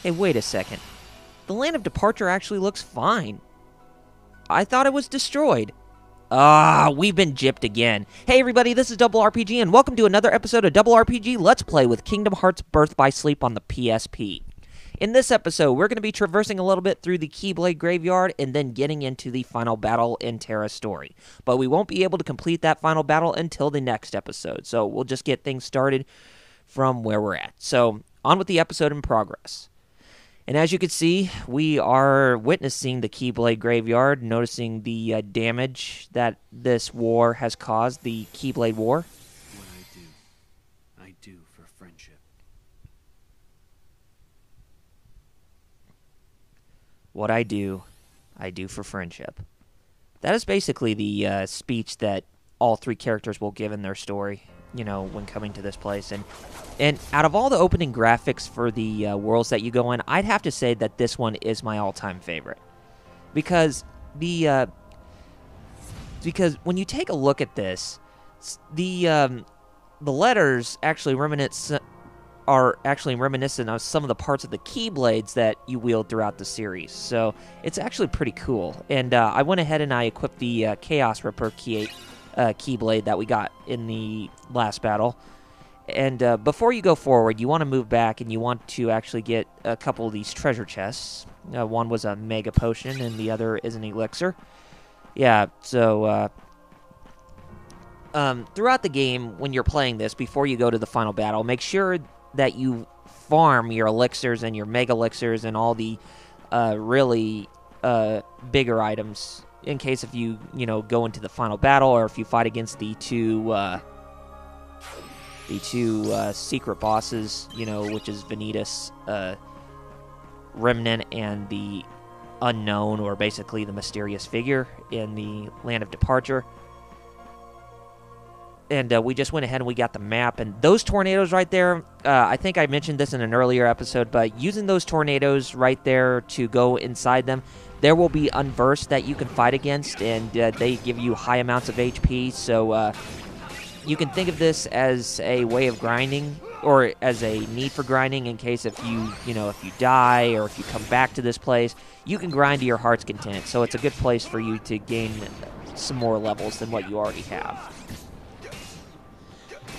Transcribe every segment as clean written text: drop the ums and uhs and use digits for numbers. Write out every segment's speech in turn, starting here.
Hey, wait a second. The Land of Departure actually looks fine. I thought it was destroyed. Ah, we've been gypped again. Hey everybody, this is Double RPG, and welcome to another episode of Double RPG Let's Play with Kingdom Hearts Birth by Sleep on the PSP. In this episode, we're going to be traversing a little bit through the Keyblade Graveyard and then getting into the final battle in Terra's story. But we won't be able to complete that final battle until the next episode, so we'll just get things started from where we're at. So, on with the episode in progress. And as you can see, we are witnessing the Keyblade Graveyard, noticing the damage that this war has caused, the Keyblade War. What I do for friendship. What I do for friendship. That is basically the speech that all three characters will give in their story, you know, when coming to this place. And out of all the opening graphics for the worlds that you go in, I'd have to say that this one is my all-time favorite. Because when you take a look at this, the letters actually are actually reminiscent of some of the parts of the Keyblades that you wield throughout the series. So it's actually pretty cool. And I went ahead and I equipped the Chaos Ripper Keyblade that we got in the last battle. And before you go forward, you want to move back and you want to actually get a couple of these treasure chests. One was a Mega Potion and the other is an Elixir. Yeah, so throughout the game, when you're playing this, before you go to the final battle, make sure that you farm your elixirs and your mega elixirs and all the really bigger items in case if you go into the final battle or if you fight against the two secret bosses, which is Vanitas, Remnant, and the Unknown, or basically the mysterious figure in the Land of Departure. And we just went ahead and we got the map. And those tornadoes right there, I think I mentioned this in an earlier episode, but using those tornadoes right there to go inside them, there will be unversed that you can fight against, and they give you high amounts of HP. So you can think of this as a way of grinding, or as a need for grinding in case if if you die or if you come back to this place, you can grind to your heart's content. So it's a good place for you to gain some more levels than what you already have.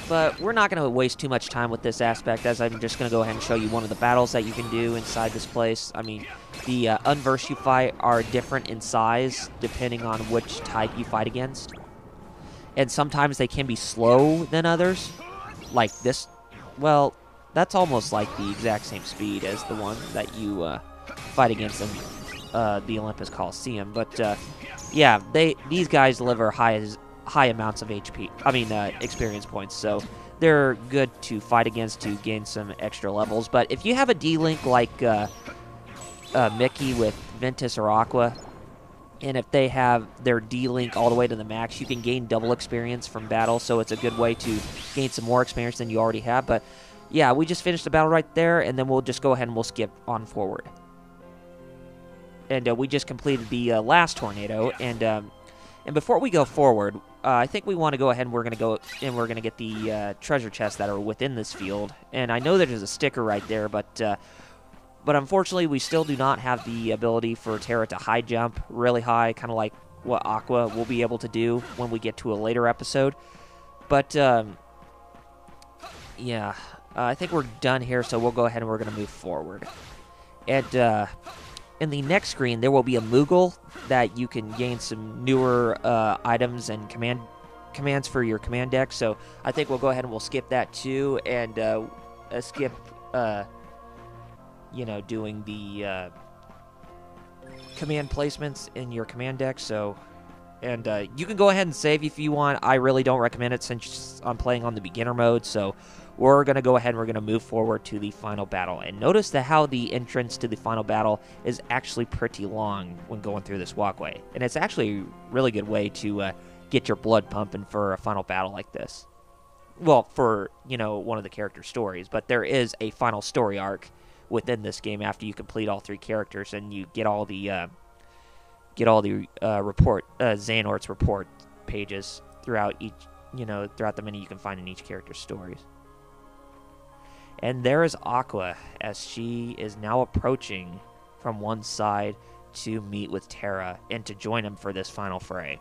But we're not going to waste too much time with this aspect, as I'm just going to go ahead and show you one of the battles that you can do inside this place. I mean, the unversed you fight are different in size depending on which type you fight against. And sometimes they can be slow than others. Like this, well, that's almost like the exact same speed as the one that you fight against in the Olympus Coliseum. But yeah, these guys deliver high amounts of experience points, so they're good to fight against to gain some extra levels. But if you have a D-Link like Mickey with Ventus or Aqua, and if they have their D-Link all the way to the max, you can gain double experience from battle, so it's a good way to gain some more experience than you already have. But yeah, we just finished the battle right there, and then we'll just go ahead and we'll skip on forward. And we just completed the last tornado, and before we go forward, I think we want to go ahead and we're going to get the treasure chests that are within this field. And I know that there's a sticker right there, but unfortunately we still do not have the ability for Terra to high jump really high, kind of like what Aqua will be able to do when we get to a later episode. But yeah, I think we're done here, so we'll go ahead and we're going to move forward. And in the next screen, there will be a Moogle that you can gain some newer items and commands for your command deck. So I think we'll go ahead and we'll skip that too, and skip, doing the command placements in your command deck. So, and you can go ahead and save if you want. I really don't recommend it since I'm playing on the beginner mode. So we're going to go ahead and we're going to move forward to the final battle. And notice that how the entrance to the final battle is actually pretty long when going through this walkway. And it's actually a really good way to get your blood pumping for a final battle like this. Well, for, one of the character stories. But there is a final story arc within this game after you complete all three characters and you get all the Xehanort's report pages throughout each, throughout the many you can find in each character's stories. And there is Aqua, as she is now approaching from one side to meet with Terra and to join him for this final fray.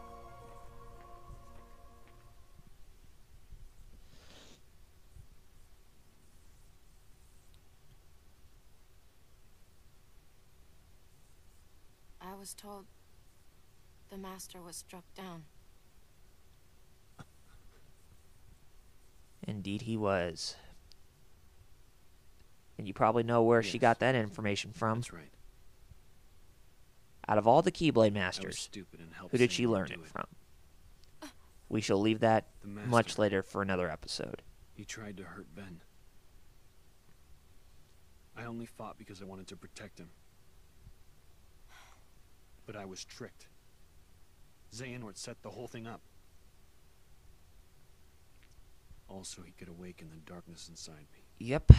I was told the master was struck down. Indeed he was. And you probably know where she got that information from. That's right. Out of all the Keyblade I was Masters, stupid and helped who did she Xehanort learn do it from? We shall leave that The much master. later for another episode. He tried to hurt Ben. I only fought because I wanted to protect him. But I was tricked. Xehanort set the whole thing up. Also, he could awaken the darkness inside me. Yep,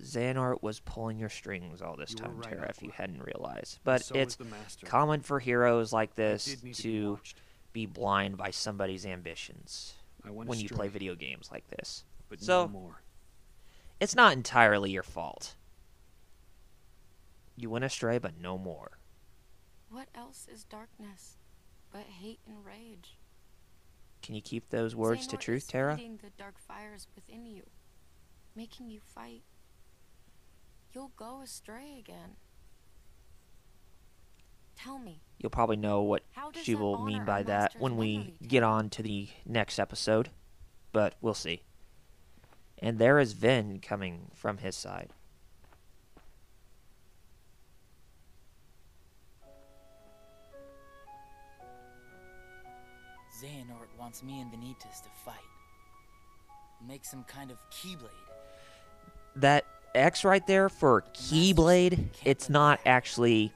Xehanort was pulling your strings all this You were time, right, Terra, if you Aqua. hadn't realized. But So it's was the master. common for heroes like I this did need be to watched. be blind by somebody's ambitions I went when you play astray, video games like this. but So- no more. It's not entirely your fault. You went astray, but no more. What else is darkness but hate and rage? Can you keep those words to Xehanort truth, is Terra? feeding the dark fires within you, making you fight. You'll go astray again. Tell me, You'll probably know what how does she that will honor mean our by that master's when we memory, get Terra? on to the next episode, but we'll see. And there is Vin coming from his side. Xehanort wants me and Vanitas to fight. Make some kind of Keyblade. That X right there for Keyblade, it's not actually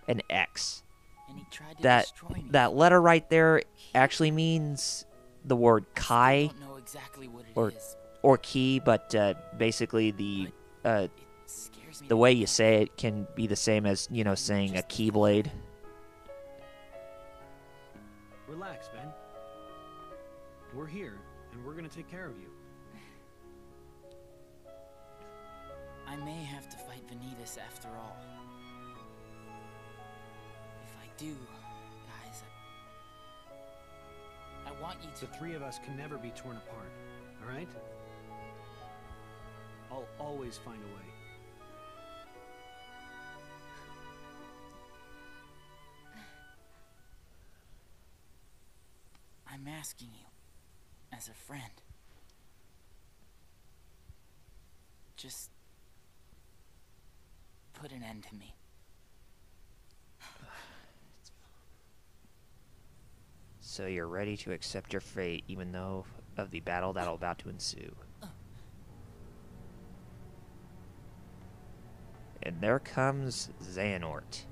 an X. And he tried to That destroy me. that letter right there actually means the word I Kai don't know exactly what it or- is. or key, but basically the It scares me the to way look you at. say it can be the same as, you know, saying a Keyblade. Relax, Ben. We're here, and we're gonna take care of you. I may have to fight Vanitas after all. If I do, guys, I want you to. The three of us can never be torn apart, all right? I'll always find a way. I'm asking you, as a friend. Just put an end to me. So you're ready to accept your fate, even though of the battle that'll about to ensue. And there comes Xehanort.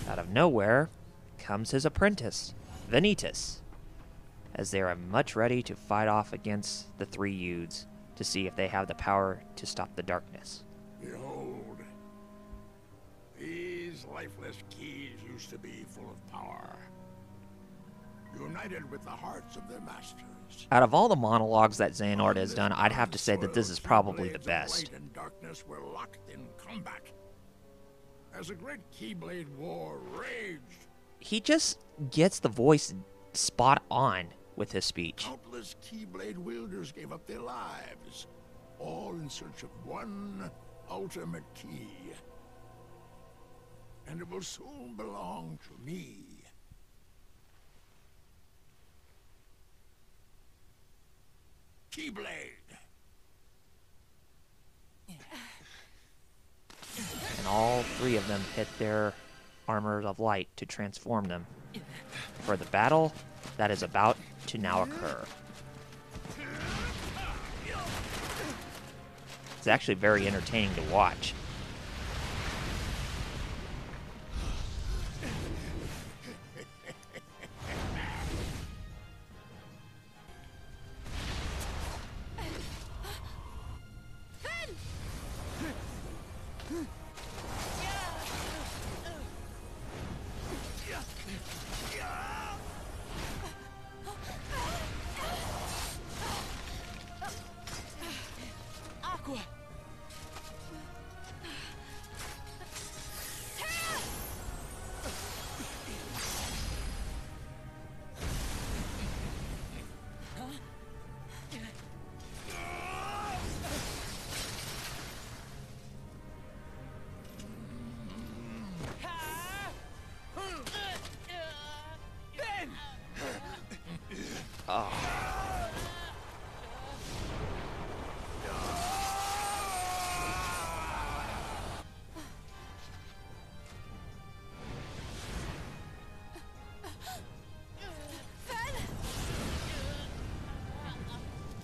Out of nowhere comes his apprentice, Vanitas, as they are much ready to fight off against the three youths to see if they have the power to stop the darkness. Behold, these lifeless keys used to be full of power, united with the hearts of their masters. Out of all the monologues that Xehanort has done, I'd have to say that this is probably the best. Light and darkness were locked in combat. As a great Keyblade War raged, He just gets the voice spot on with his speech. countless Keyblade wielders gave up their lives, all in search of one ultimate key. And it will soon belong to me. Keyblade! And all three of them hit their armors of light to transform them for the battle that is about to now occur. It's actually very entertaining to watch. Aqua!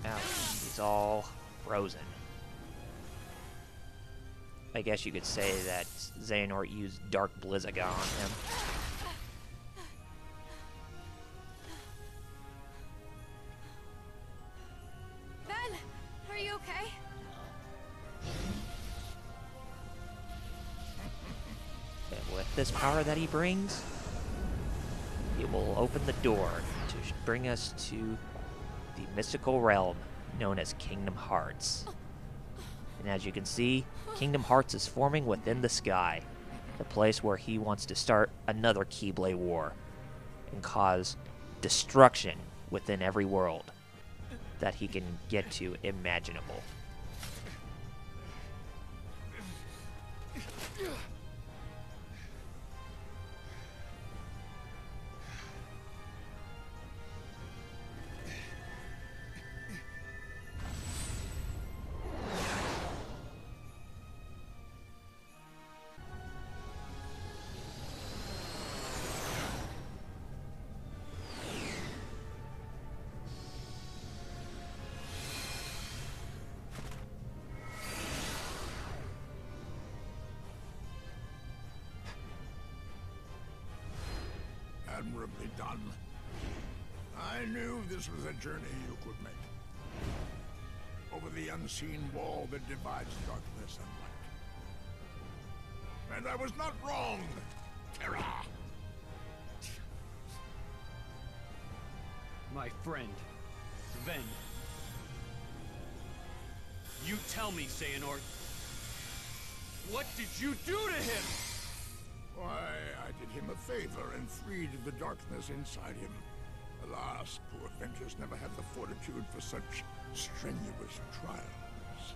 Ouch, he's all frozen. I guess you could say that Xehanort used Dark Blizzaga on him. Ben, are you okay? And with this power that he brings, it will open the door to bring us to the mystical realm known as Kingdom Hearts. And as you can see, Kingdom Hearts is forming within the sky, the place where he wants to start another Keyblade War and cause destruction within every world that he can get to imaginable. Admirably done. I knew this was a journey you could make. Over the unseen wall that divides darkness and light. And I was not wrong, Terra. My friend, Ven. You tell me, Xehanort. What did you do to him? Why, I did him a favor and freed the darkness inside him. Alas, poor Ventus never had the fortitude for such strenuous trials.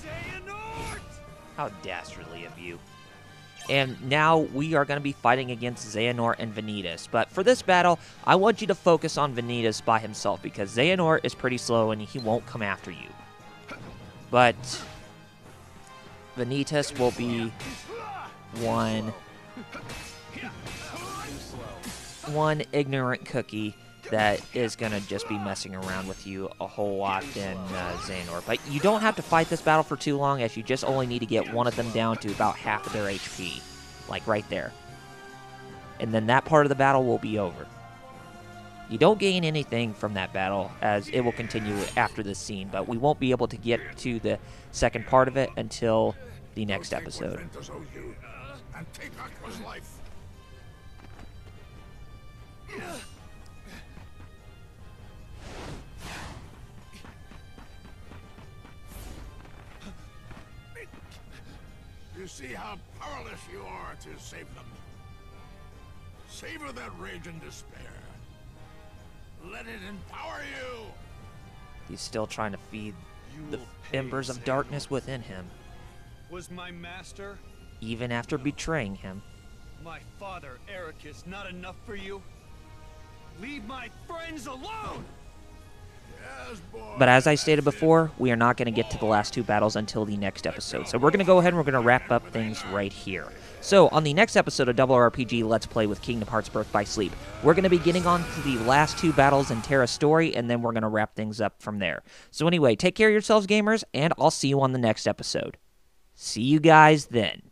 Xehanort! How dastardly of you. And now we are going to be fighting against Xehanort and Vanitas. But for this battle, I want you to focus on Vanitas by himself, because Xehanort is pretty slow and he won't come after you. But Vanitas will be one ignorant cookie that is going to just be messing around with you a whole lot than Xehanort. But you don't have to fight this battle for too long, as you just only need to get one of them down to about half of their HP. Like right there. And then that part of the battle will be over. You don't gain anything from that battle, as it will continue after this scene, but we won't be able to get to the second part of it until the next episode. Ventus owes you, and take Aqua's life. You see how powerless you are to save them. Savor that rage and despair. Let it empower you. He's still trying to feed You the will pay, embers of Xehanort. darkness within him, Was my master, even after betraying him. my father, Ericus, not enough for you? Leave my friends alone! Yes, boy. But as I stated before, we are not going to get to the last two battles until the next episode. So we're going to go ahead and we're going to wrap up things right here. So on the next episode of RPG Let's Play with Kingdom Hearts Birth by Sleep, we're going to be getting on to the last two battles in Terra's story, and then we're going to wrap things up from there. So anyway, take care of yourselves, gamers, and I'll see you on the next episode. See you guys then.